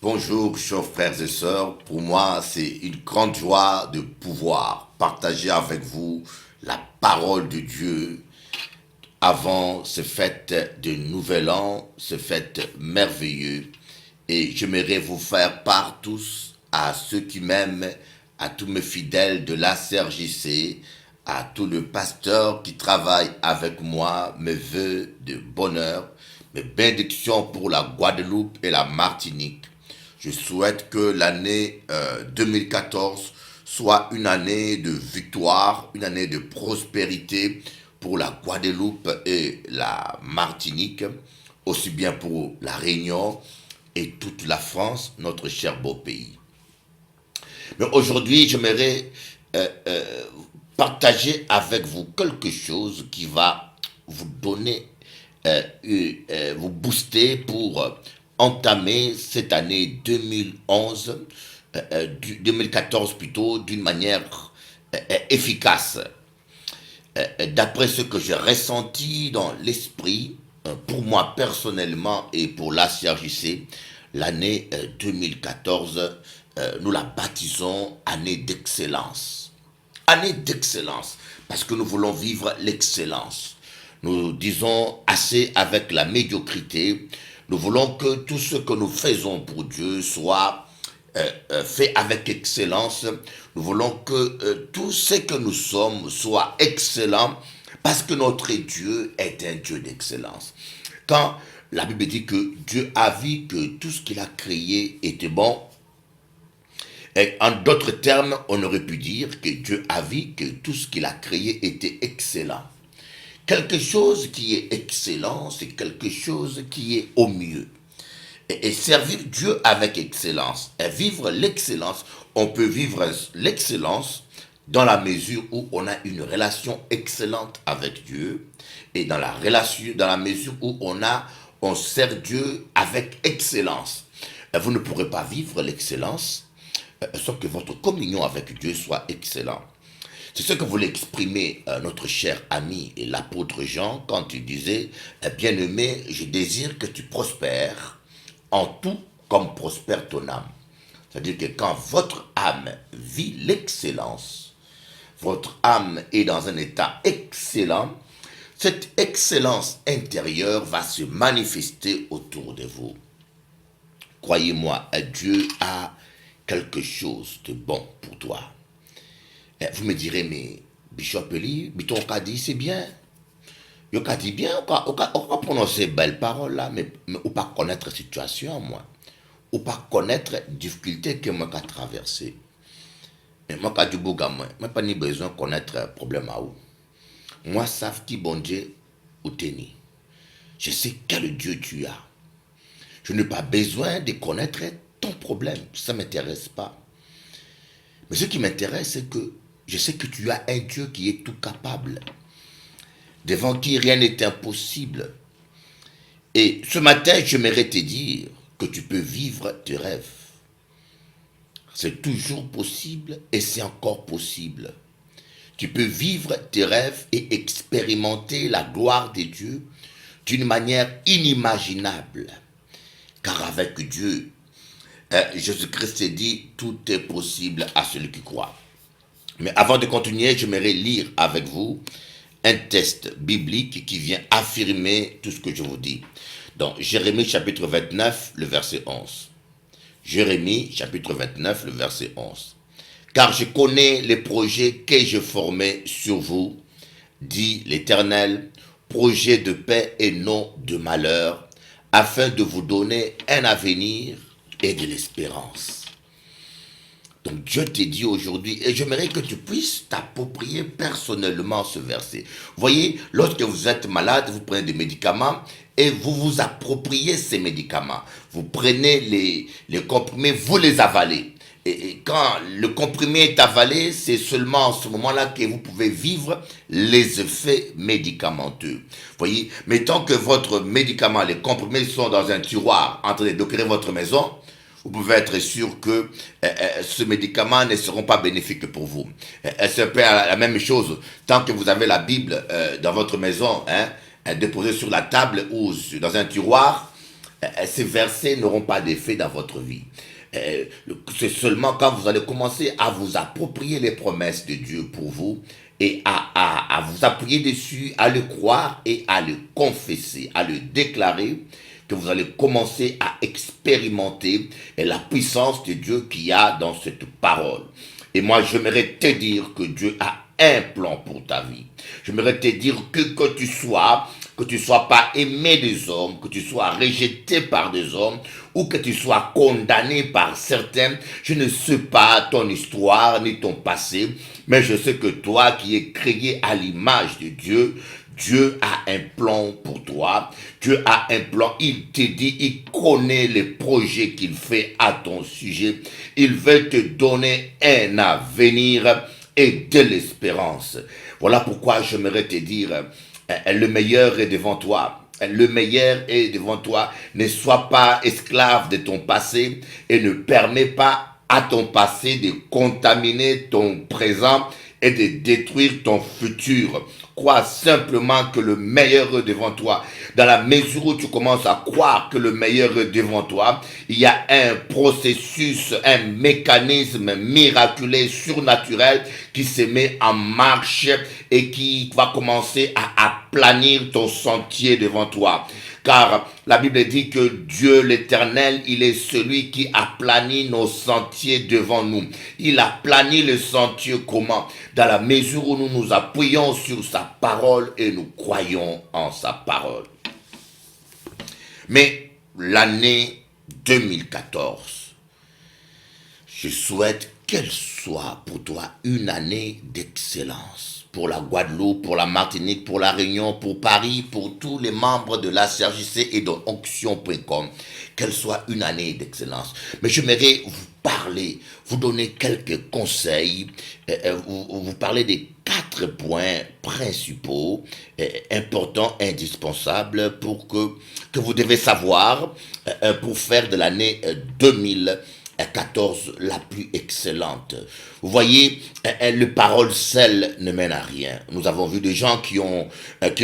Bonjour, chers frères et sœurs. Pour moi, c'est une grande joie de pouvoir partager avec vous la parole de Dieu avant ce fête de Nouvel An, ce fête merveilleux. Et j'aimerais vous faire part tous à ceux qui m'aiment, à tous mes fidèles de la CRJC, à tous les pasteurs qui travaillent avec moi, mes vœux de bonheur, mes bénédictions pour la Guadeloupe et la Martinique. Je souhaite que l'année 2014 soit une année de victoire, une année de prospérité pour la Guadeloupe et la Martinique, aussi bien pour la Réunion et toute la France, notre cher beau pays. Mais aujourd'hui, j'aimerais partager avec vous quelque chose qui va vous donner, vous booster pour entamer cette année 2011, 2014 plutôt, d'une manière efficace. D'après ce que j'ai ressenti dans l'esprit, pour moi personnellement et pour la CRJC, l'année 2014, nous la baptisons année d'excellence. Année d'excellence, parce que nous voulons vivre l'excellence. Nous disons assez avec la médiocrité. Nous voulons que tout ce que nous faisons pour Dieu soit fait avec excellence. Nous voulons que tout ce que nous sommes soit excellent parce que notre Dieu est un Dieu d'excellence. Quand la Bible dit que Dieu a vu que tout ce qu'il a créé était bon, et en d'autres termes, on aurait pu dire que Dieu a vu que tout ce qu'il a créé était excellent. Quelque chose qui est excellent, c'est quelque chose qui est au mieux. Et servir Dieu avec excellence, et vivre l'excellence, on peut vivre l'excellence dans la mesure où on a une relation excellente avec Dieu, et dans la mesure où on sert Dieu avec excellence. Vous ne pourrez pas vivre l'excellence sans que votre communion avec Dieu soit excellente. C'est ce que voulait exprimer notre cher ami et l'apôtre Jean quand il disait Bien-aimé, je désire que tu prospères en tout comme prospère ton âme. C'est-à-dire que quand votre âme vit l'excellence, votre âme est dans un état excellent, cette excellence intérieure va se manifester autour de vous. Croyez-moi, Dieu a quelque chose de bon pour toi. Vous me direz, mais Bishop Eli, Biton dit c'est bien. Yo ka dit bien, on ka prononcer belles paroles là, mais ou pas connaître la situation, moi. Ou pas connaître la difficulté que moi ka traversé. Mais moi ka du bouga, moi pas ni besoin de connaître le problème à où. Moi, savent qui bon Dieu ou teni. Je sais quel Dieu tu as. Je n'ai pas besoin de connaître ton problème. Ça ne m'intéresse pas. Mais ce qui m'intéresse, c'est que je sais que tu as un Dieu qui est tout capable, devant qui rien n'est impossible. Et ce matin, j'aimerais te dire que tu peux vivre tes rêves. C'est toujours possible et c'est encore possible. Tu peux vivre tes rêves et expérimenter la gloire de Dieu d'une manière inimaginable. Car avec Dieu, Jésus-Christ dit, tout est possible à celui qui croit. Mais avant de continuer, j'aimerais lire avec vous un texte biblique qui vient affirmer tout ce que je vous dis. Dans Jérémie chapitre 29, le verset 11. Jérémie chapitre 29, le verset 11. Car je connais les projets que je formais sur vous, dit l'Éternel, projets de paix et non de malheur, afin de vous donner un avenir et de l'espérance. Donc Dieu te dit aujourd'hui, et j'aimerais que tu puisses t'approprier personnellement ce verset. Vous voyez, lorsque vous êtes malade, vous prenez des médicaments et vous vous appropriez ces médicaments. Vous prenez les comprimés, vous les avalez. Et quand le comprimé est avalé, c'est seulement en ce moment-là que vous pouvez vivre les effets médicamenteux. Vous voyez, mettons que votre médicament, les comprimés sont dans un tiroir en train de décorer votre maison, vous pouvez être sûr que ce médicament ne seront pas bénéfiques pour vous. C'est un peu la même chose. Tant que vous avez la Bible dans votre maison, déposée sur la table ou dans un tiroir, ces versets n'auront pas d'effet dans votre vie. C'est seulement quand vous allez commencer à vous approprier les promesses de Dieu pour vous et à vous appuyer dessus, à le croire et à le confesser, à le déclarer, que vous allez commencer à expérimenter la puissance de Dieu qu'il y a dans cette parole. Et moi, j'aimerais te dire que Dieu a un plan pour ta vie. J'aimerais te dire que tu sois pas aimé des hommes, que tu sois rejeté par des hommes, ou que tu sois condamné par certains. Je ne sais pas ton histoire ni ton passé, mais je sais que toi qui es créé à l'image de Dieu, Dieu a un plan pour toi. Dieu a un plan. Il te dit, il connaît les projets qu'il fait à ton sujet. Il veut te donner un avenir et de l'espérance. Voilà pourquoi j'aimerais te dire, le meilleur est devant toi. Le meilleur est devant toi. Ne sois pas esclave de ton passé et ne permets pas à ton passé de contaminer ton présent et de détruire ton futur. Crois simplement que le meilleur est devant toi. Dans la mesure où tu commences à croire que le meilleur est devant toi, il y a un processus, un mécanisme miraculeux, surnaturel qui se met en marche et qui va commencer à aplanir ton sentier devant toi. Car la Bible dit que Dieu l'Éternel, il est celui qui aplanit nos sentiers devant nous. Il aplanit le sentier comment? Dans la mesure où nous nous appuyons sur sa parole et nous croyons en sa parole. Mais l'année 2014, je souhaite qu'elle soit pour toi une année d'excellence. Pour la Guadeloupe, pour la Martinique, pour la Réunion, pour Paris, pour tous les membres de la CRJC et de onction.com. Qu'elle soit une année d'excellence. Mais j'aimerais vous parler, vous donner quelques conseils, vous parler des 4 points principaux, importants, indispensables pour que vous devez savoir pour faire de l'année 2014 la plus excellente. Vous voyez, le parole seul ne mène à rien. Nous avons vu des gens qui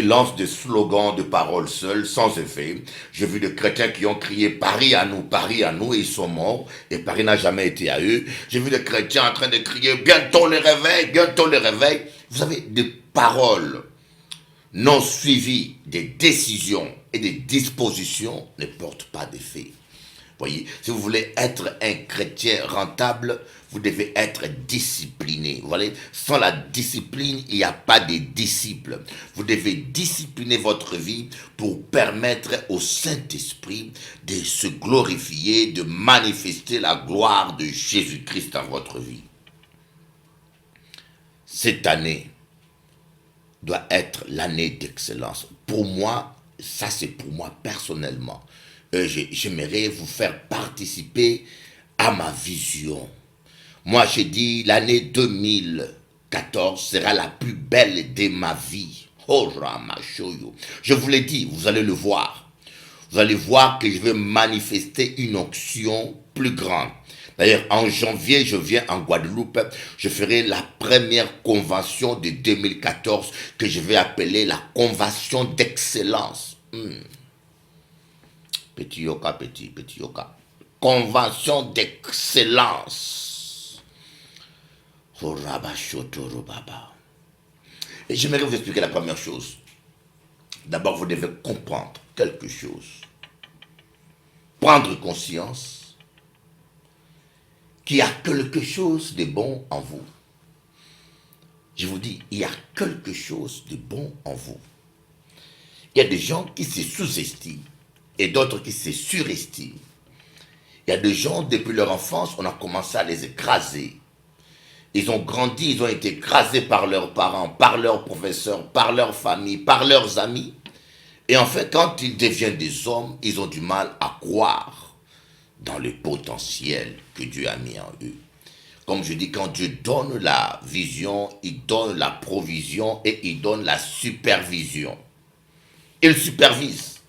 lancent des slogans de parole seule sans effet. J'ai vu des chrétiens qui ont crié Paris à nous et ils sont morts et Paris n'a jamais été à eux. J'ai vu des chrétiens en train de crier bientôt le réveil, bientôt le réveil. Vous savez, des paroles non suivies, des décisions et des dispositions ne portent pas d'effet. Voyez, si vous voulez être un chrétien rentable, vous devez être discipliné. Vous voyez, sans la discipline, il n'y a pas de disciples. Vous devez discipliner votre vie pour permettre au Saint-Esprit de se glorifier, de manifester la gloire de Jésus-Christ dans votre vie. Cette année doit être l'année d'excellence. Pour moi, ça c'est pour moi personnellement. J'aimerais vous faire participer à ma vision. Moi, j'ai dit l'année 2014 sera la plus belle de ma vie. Oh, je vous l'ai dit, vous allez le voir. Vous allez voir que je vais manifester une onction plus grande. D'ailleurs, en janvier, je viens en Guadeloupe. Je ferai la première convention de 2014 que je vais appeler la convention d'excellence. Petit yoka, petit yoka. Convention d'excellence. Et j'aimerais vous expliquer la première chose. D'abord, vous devez comprendre quelque chose. Prendre conscience qu'il y a quelque chose de bon en vous. Je vous dis, il y a quelque chose de bon en vous. Il y a des gens qui se sous-estiment et d'autres qui se surestiment. Il y a des gens, depuis leur enfance, on a commencé à les écraser. Ils ont grandi, ils ont été écrasés par leurs parents, par leurs professeurs, par leur famille, par leurs amis. Et en fait, quand ils deviennent des hommes, ils ont du mal à croire dans le potentiel que Dieu a mis en eux. Comme je dis, quand Dieu donne la vision, il donne la provision et il donne la supervision. Il supervise.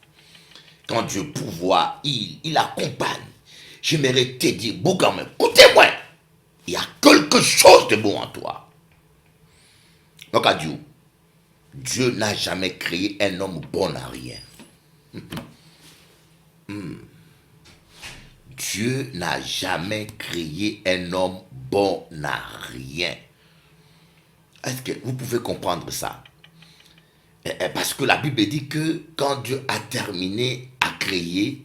Quand Dieu pourvoit, il accompagne. J'aimerais te dire, Bougam, écoutez-moi, il y a quelque chose de bon en toi. Donc à Dieu, Dieu n'a jamais créé un homme bon à rien. Dieu n'a jamais créé un homme bon à rien. Est-ce que vous pouvez comprendre ça? Parce que la Bible dit que quand Dieu a terminé à créer,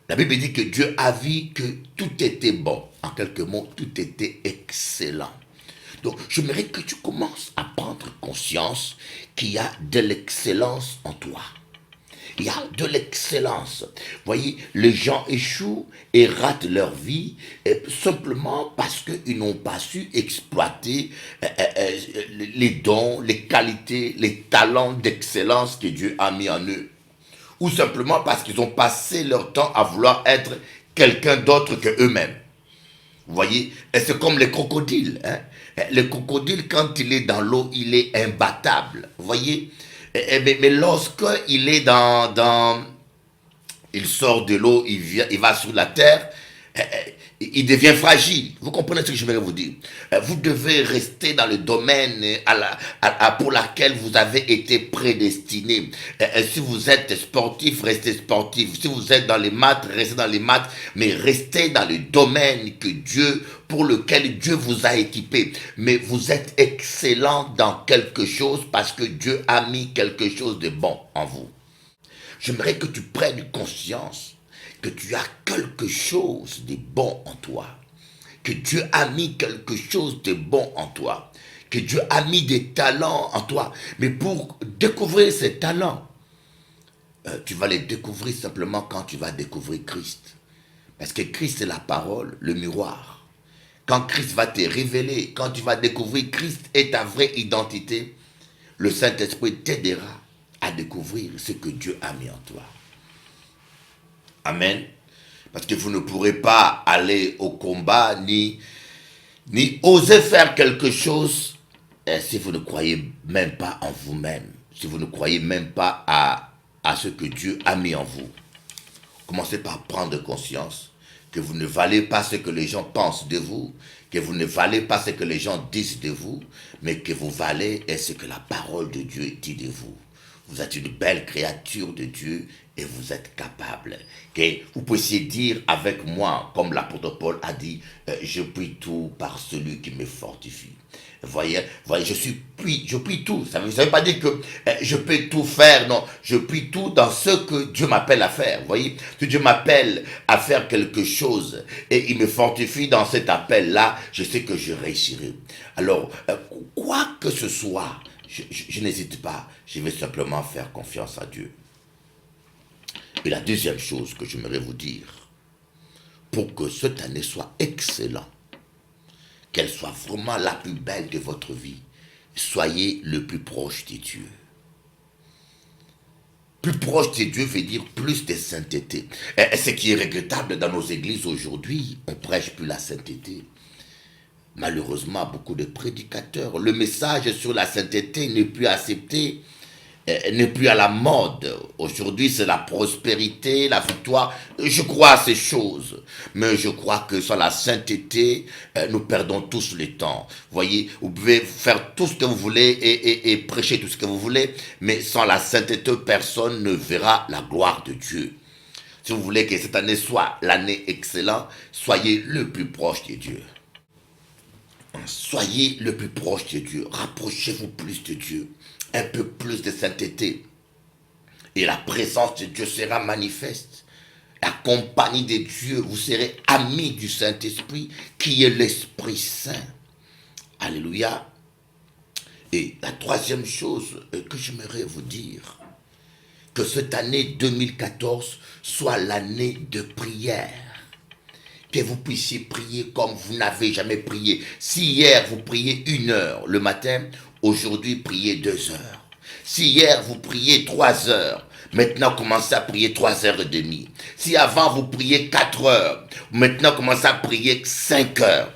la Bible dit que Dieu a vu que tout était bon. En quelques mots, tout était excellent. Donc, j'aimerais que tu commences à prendre conscience qu'il y a de l'excellence en toi. Il y a de l'excellence. Voyez, les gens échouent et ratent leur vie simplement parce qu'ils n'ont pas su exploiter les dons, les qualités, les talents d'excellence que Dieu a mis en eux. Ou simplement parce qu'ils ont passé leur temps à vouloir être quelqu'un d'autre que eux-mêmes. Vous voyez, et c'est comme les crocodiles. Hein? Le crocodile, quand il est dans l'eau, il est imbattable. Vous voyez, mais lorsqu'il est il sort de l'eau, il va sur la terre, il devient fragile. Vous comprenez ce que je vais vous dire? Vous devez rester dans le domaine pour lequel vous avez été prédestiné. Si vous êtes sportif, restez sportif. Si vous êtes dans les maths, restez dans les maths. Mais restez dans le domaine pour lequel Dieu vous a équipé. Mais vous êtes excellent dans quelque chose parce que Dieu a mis quelque chose de bon en vous. J'aimerais que tu prennes conscience que tu as quelque chose de bon en toi, que Dieu a mis quelque chose de bon en toi, que Dieu a mis des talents en toi. Mais pour découvrir ces talents, tu vas les découvrir simplement quand tu vas découvrir Christ. Parce que Christ est la parole, le miroir. Quand Christ va te révéler, quand tu vas découvrir Christ et ta vraie identité, le Saint-Esprit t'aidera à découvrir ce que Dieu a mis en toi. Amen. Parce que vous ne pourrez pas aller au combat ni oser faire quelque chose si vous ne croyez même pas en vous-même. Si vous ne croyez même pas à ce que Dieu a mis en vous. Commencez par prendre conscience que vous ne valez pas ce que les gens pensent de vous, que vous ne valez pas ce que les gens disent de vous, mais que vous valez ce que la parole de Dieu dit de vous. Vous êtes une belle créature de Dieu et vous êtes capable. Que vous puissiez dire avec moi, comme l'apôtre Paul a dit, je puis tout par celui qui me fortifie. Voyez, je puis tout. Ça ne veut pas dire que je peux tout faire, non. Je puis tout dans ce que Dieu m'appelle à faire. Voyez, si Dieu m'appelle à faire quelque chose et il me fortifie dans cet appel-là, je sais que je réussirai. Alors, quoi que ce soit, je n'hésite pas, je vais simplement faire confiance à Dieu. Et la deuxième chose que j'aimerais vous dire, pour que cette année soit excellente, qu'elle soit vraiment la plus belle de votre vie, soyez le plus proche de Dieu. Plus proche de Dieu veut dire plus de sainteté. Et ce qui est regrettable dans nos églises aujourd'hui, on ne prêche plus la sainteté. Malheureusement, beaucoup de prédicateurs, le message sur la sainteté n'est plus accepté, n'est plus à la mode. Aujourd'hui, c'est la prospérité, la victoire. Je crois à ces choses, mais je crois que sans la sainteté, nous perdons tous le temps. Voyez, vous pouvez faire tout ce que vous voulez et prêcher tout ce que vous voulez, mais sans la sainteté, personne ne verra la gloire de Dieu. Si vous voulez que cette année soit l'année excellente, soyez le plus proche de Dieu. Soyez le plus proche de Dieu. Rapprochez-vous plus de Dieu. Un peu plus de sainteté. Et la présence de Dieu sera manifeste. La compagnie de Dieu, vous serez amis du Saint-Esprit, qui est l'Esprit Saint. Alléluia. Et la troisième chose que j'aimerais vous dire, que cette année 2014 soit l'année de prière. Que vous puissiez prier comme vous n'avez jamais prié. Si hier vous priez 1 heure le matin, aujourd'hui priez 2 heures. Si hier vous priez 3 heures, maintenant commencez à prier 3h30. Si avant vous priez 4 heures, maintenant commencez à prier 5 heures.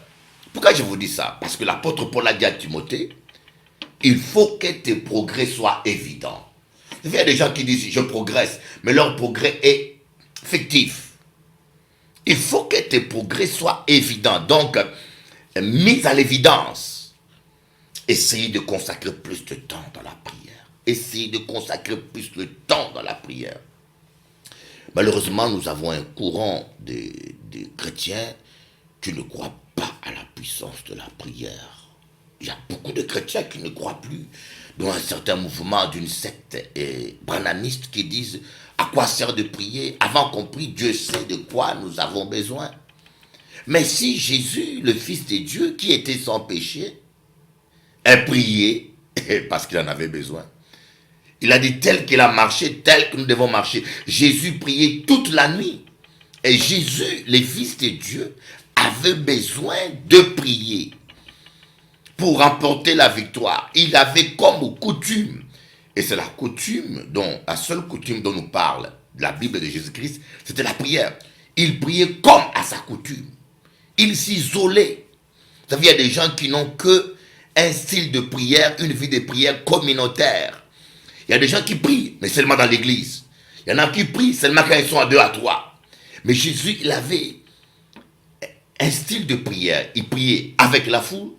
Pourquoi je vous dis ça? Parce que l'apôtre Paul a dit à Timothée, il faut que tes progrès soient évidents. Il y a des gens qui disent je progresse, mais leur progrès est fictif. Il faut que tes progrès soient évidents, donc mis à l'évidence. Essayez de consacrer plus de temps dans la prière. Essayez de consacrer plus de temps dans la prière. Malheureusement, nous avons un courant des chrétiens qui ne croient pas à la puissance de la prière. Il y a beaucoup de chrétiens qui ne croient plus, dont un certain mouvement d'une secte branhamiste qui disent à quoi sert de prier, avant qu'on prie, Dieu sait de quoi nous avons besoin. Mais si Jésus, le Fils de Dieu, qui était sans péché, a prié, parce qu'il en avait besoin, il a dit tel qu'il a marché, tel que nous devons marcher. Jésus priait toute la nuit. Et Jésus, le Fils de Dieu, avait besoin de prier pour remporter la victoire. Il avait comme coutume, et c'est la coutume, la seule coutume dont nous parle la Bible de Jésus-Christ, c'était la prière. Il priait comme à sa coutume. Il s'isolait. Vous savez, il y a des gens qui n'ont que un style de prière, une vie de prière communautaire. Il y a des gens qui prient, mais seulement dans l'église. Il y en a qui prient seulement quand ils sont à 2 à 3. Mais Jésus, il avait un style de prière. Il priait avec la foule,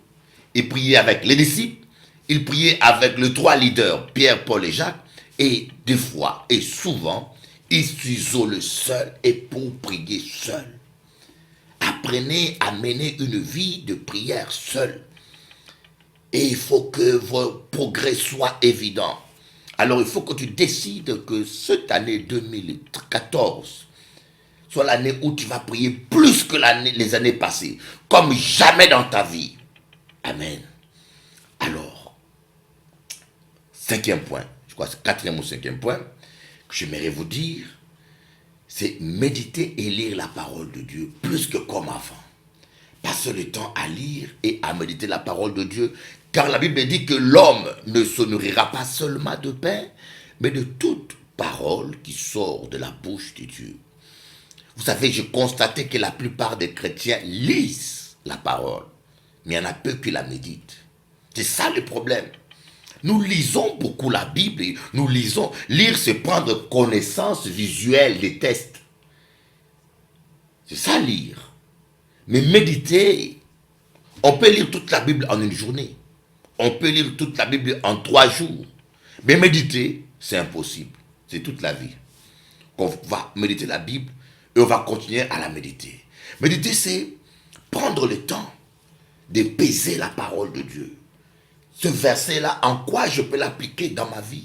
il priait avec les disciples, il priait avec les 3 leaders, Pierre, Paul et Jacques, et des fois, et souvent, il s'isole seul et pour prier seul. Apprenez à mener une vie de prière seul. Et il faut que vos progrès soient évidents. Alors il faut que tu décides que cette année 2014 soit l'année où tu vas prier plus que les années passées, comme jamais dans ta vie. Amen. Alors, 5e point, je crois que c'est 4e ou 5e point, que j'aimerais vous dire, c'est méditer et lire la parole de Dieu plus que comme avant. Passez le temps à lire et à méditer la parole de Dieu, car la Bible dit que l'homme ne se nourrira pas seulement de pain, mais de toute parole qui sort de la bouche de Dieu. Vous savez, j'ai constaté que la plupart des chrétiens lisent la parole, mais il y en a peu qui la méditent. C'est ça le problème. Nous lisons beaucoup la Bible, et nous lisons. Lire, c'est prendre connaissance visuelle des textes. C'est ça lire. Mais méditer, on peut lire toute la Bible en une journée. On peut lire toute la Bible en 3 jours. Mais méditer, c'est impossible. C'est toute la vie. On va méditer la Bible et on va continuer à la méditer. Méditer, c'est prendre le temps de peser la parole de Dieu. Ce verset-là, en quoi je peux l'appliquer dans ma vie?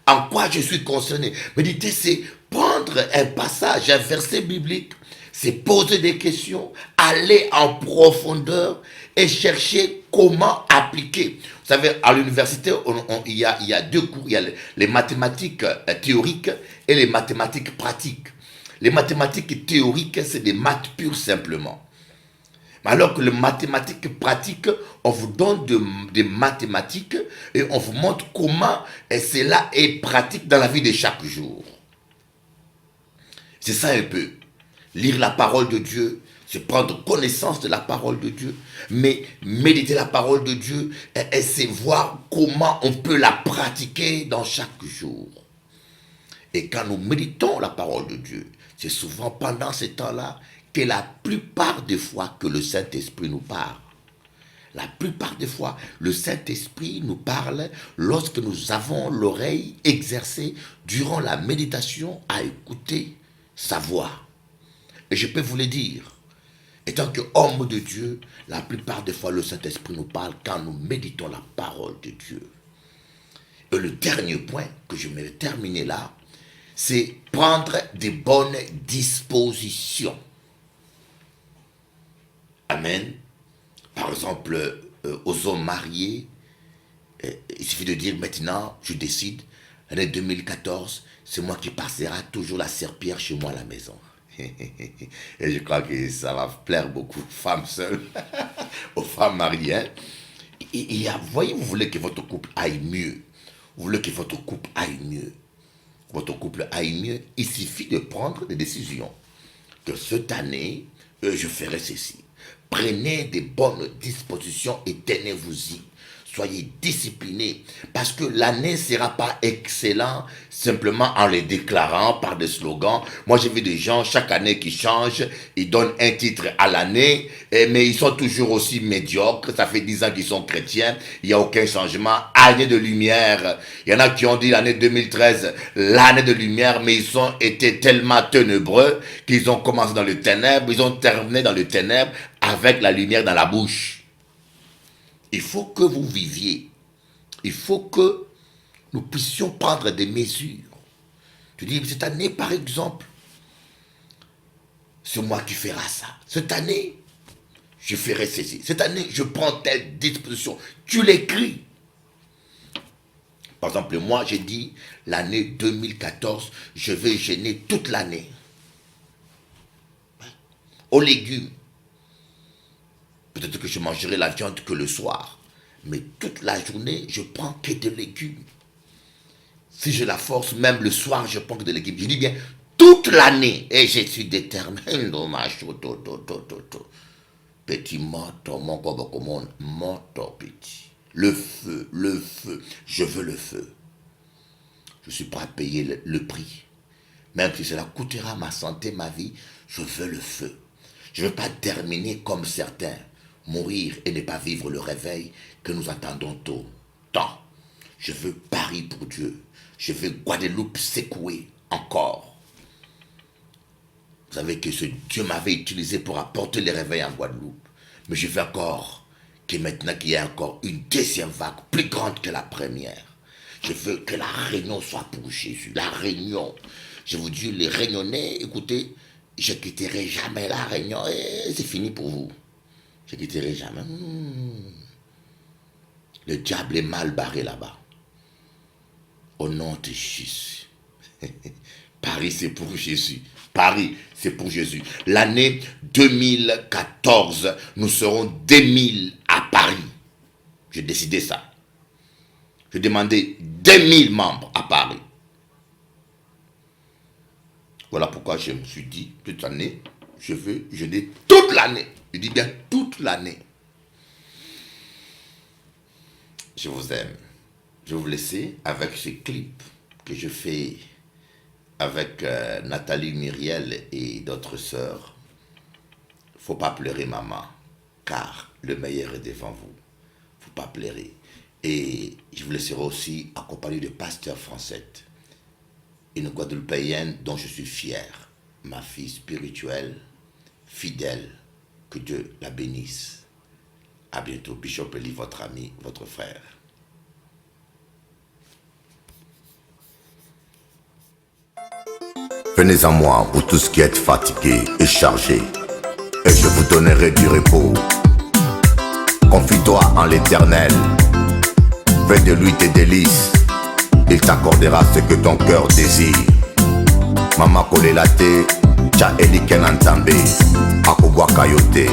En quoi je suis concerné? Méditer, c'est prendre un passage, un verset biblique, c'est poser des questions, aller en profondeur et chercher comment appliquer. Vous savez, à l'université, il y a 2 cours. Il y a les mathématiques théoriques et les mathématiques pratiques. Les mathématiques théoriques, c'est des maths pures simplement. Alors que les mathématiques pratiques, on vous donne des mathématiques et on vous montre comment cela est pratique dans la vie de chaque jour. C'est ça un peu. Lire la parole de Dieu, c'est prendre connaissance de la parole de Dieu, mais méditer la parole de Dieu, c'est voir comment on peut la pratiquer dans chaque jour. Et quand nous méditons la parole de Dieu, c'est souvent pendant ce temps-là que la plupart des fois que le Saint-Esprit nous parle. La plupart des fois, le Saint-Esprit nous parle lorsque nous avons l'oreille exercée durant la méditation à écouter sa voix. Et je peux vous le dire, étant qu'homme de Dieu, la plupart des fois le Saint-Esprit nous parle quand nous méditons la parole de Dieu. Et le dernier point que je vais terminer là, c'est prendre des bonnes dispositions. Amen. Par exemple, aux hommes mariés, il suffit de dire maintenant, je décide, l'année 2014, c'est moi qui passera toujours la serpillière chez moi à la maison. Et je crois que ça va plaire beaucoup aux femmes seules, aux femmes mariées. Hein? Voyez, vous voulez que votre couple aille mieux. Vous voulez que votre couple aille mieux. Votre couple aille mieux. Il suffit de prendre des décisions. Que cette année, je ferai ceci. Prenez des bonnes dispositions et tenez-vous-y. Soyez disciplinés. Parce que l'année ne sera pas excellente simplement en les déclarant par des slogans. Moi, j'ai vu des gens, chaque année qui changent, ils donnent un titre à l'année, mais ils sont toujours aussi médiocres. Ça fait 10 ans qu'ils sont chrétiens. Il n'y a aucun changement. Année de lumière. Il y en a qui ont dit l'année 2013, l'année de lumière, mais ils ont été tellement ténébreux qu'ils ont commencé dans le ténèbre, ils ont terminé dans le ténèbre avec la lumière dans la bouche. Il faut que vous viviez. Il faut que nous puissions prendre des mesures. Tu dis, cette année, par exemple, ce mois, tu feras ça. Cette année, je ferai ceci. Cette année, je prends telle disposition. Tu l'écris. Par exemple, moi, j'ai dit, l'année 2014, je vais jeûner toute l'année. Aux légumes. Peut-être que je mangerai la viande que le soir. Mais toute la journée, je prends que des légumes. Si j'ai la force, même le soir, je prends que des légumes. Je dis bien, toute l'année. Et je suis déterminé. Petit moto, mon commande, moto petit. Le feu, le feu. Je veux le feu. Je suis prêt à payer le prix. Même si cela coûtera ma santé, ma vie, je veux le feu. Je ne veux pas terminer comme certains. Mourir et ne pas vivre le réveil que nous attendons tôt. Tant. Je veux Paris pour Dieu. Je veux Guadeloupe secouée encore. Vous savez que ce Dieu m'avait utilisé pour apporter le réveil en Guadeloupe. Mais je veux encore que maintenant qu'il y ait encore une deuxième vague plus grande que la première. Je veux que la Réunion soit pour Jésus. La Réunion. Je vous dis, les Réunionnais, écoutez, je ne quitterai jamais la Réunion et c'est fini pour vous. Je ne quitterai jamais. Le diable est mal barré là-bas. Au nom de Jésus. Paris, c'est pour Jésus. Paris, c'est pour Jésus. L'année 2014, nous serons 2000 à Paris. J'ai décidé ça. J'ai demandé 2000 membres à Paris. Voilà pourquoi je me suis dit, toute l'année, je veux jeûner toute l'année. Je dis bien toute l'année. Je vous aime. Je vais vous laisser avec ce clip que je fais avec Nathalie Myriel et d'autres sœurs. Faut pas pleurer, maman, car le meilleur est devant vous. Faut pas pleurer. Et je vous laisserai aussi accompagné de Pasteur Francette, une Guadeloupéenne dont je suis fier, ma fille spirituelle, fidèle. Que Dieu la bénisse. À bientôt. Bishop Eli, votre ami, votre frère. Venez à moi, vous tous qui êtes fatigués et chargés, et je vous donnerai du repos. Confie-toi en l'Éternel, fais de lui tes délices, il t'accordera ce que ton cœur désire. Mama Kolelate, Cha Eli Kenantambe, Akobwa Kayote.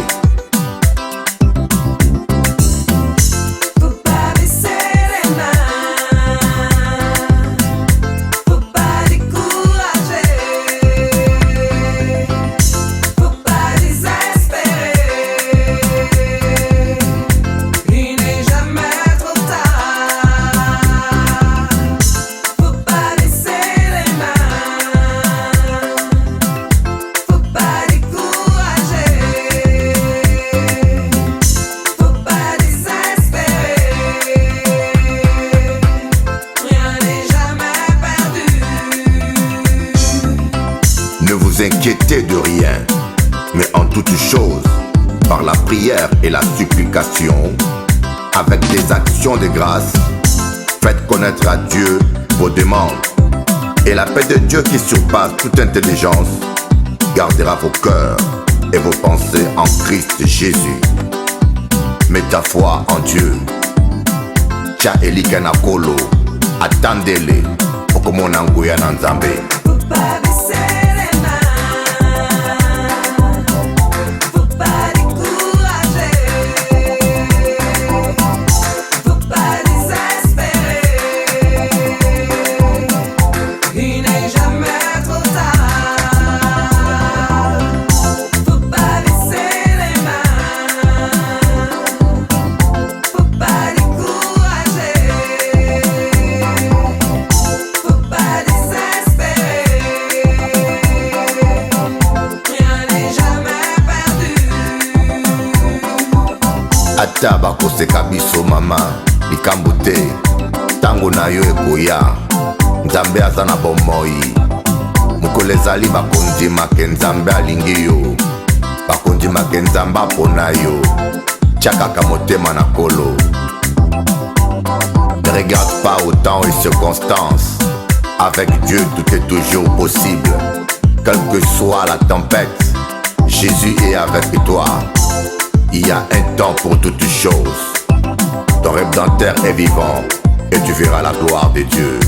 Inquiétez de rien, mais en toute chose, par la prière et la supplication, avec des actions de grâce, faites connaître à Dieu vos demandes. Et la paix de Dieu qui surpasse toute intelligence gardera vos cœurs et vos pensées en Christ Jésus. Mets ta foi en Dieu. Cha Eli Kenakolo, attendez-le, okomona nguya na Nzambe. Cool. ata bakoseka biso mama likambo te ntango na yo ekoya nzambe aza na bomoi mokolo ezali bakondimake nzambe alingi yo bakondimake nzambe apona yo tia kaka motema na kolo. Ne regarde pas au temps et circonstances. Avec Dieu tout est toujours possible. Quelle que soit la tempête, Jésus est avec toi. Il y a un temps pour toutes choses. Ton rédempteur est vivant et tu verras la gloire de Dieu.